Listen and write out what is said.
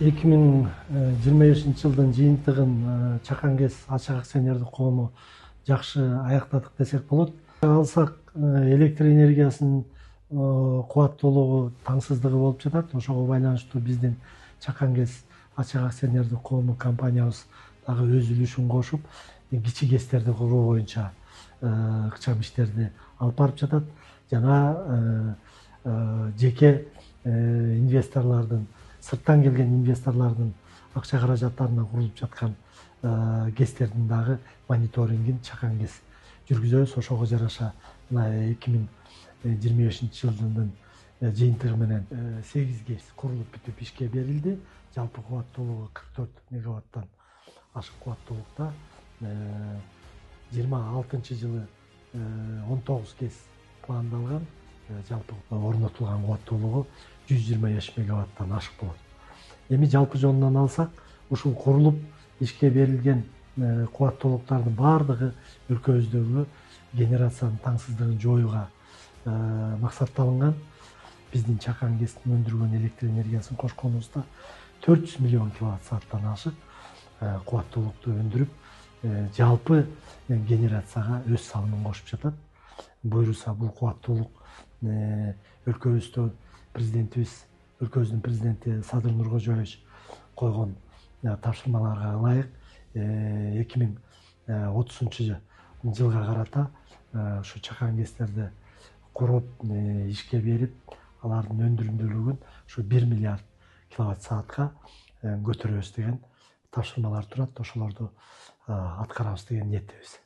2025 жылдын жыйынтыгын Чакан КЭС ачык акционердик коому жакшы аяктадык десек болот. Алсак электр энергиясынын кубаттуулугу таңсыздыгы болуп жатат. Ошого байланыштуу биздин Чакан КЭС ачык акционердик коому компаниябыз дагы өз үлүшүн кошуп, кичи КЭСтерди куруу боюнча ыкчам иштерди алып барып жатат. Жана жеке инвесторлордун, сырттан келген инвесторлордун акча каражаттарына курулуп жаткан КЭСтердин дагы мониторингин Чакан КЭС жүргүзөбүз. Ошого жараша 2025 жылдын жыйынтыгы менен 8 КЭС курулуп бүтүп ишке берилди. Жалпы кубаттуулугу 44 мегаваттан ашык кубаттуулукта. 26 жылы 19 КЭС пландалган. Жалпы орнотулган кубаттуулугу 125 мегаваттан ашык болот. Эми жалпы жонунан алсак, ушул курулуп ишке берилген кубаттуулуктардын баардыгы өлкөбүздөгү генерациянын таңсыздыгын жоюуга максатталынган. Биздин Чакан КЭСтин өндүргөн электр энергиясын кошконубузда 400 миллион киловатт сааттан ашык кубаттуулукту өндүрүп, жалпы генерацияга өз салымын кошуп жатат. Буюрса бул кубаттуулук өлкөбүздө өлкөбүздүн президенти Садыр Нуркожоевич койгон тапшырмаларга ылайык 2030 жылга карата ушу Чакан КЭСтерди куруп ишке берип, алардын өндүрүмдүүлүгүн ушу 1 миллиард киловатт саатка көтөрөбүз деген тапшырмалар турат. Ошолорду аткарабыз деген ниеттебиз.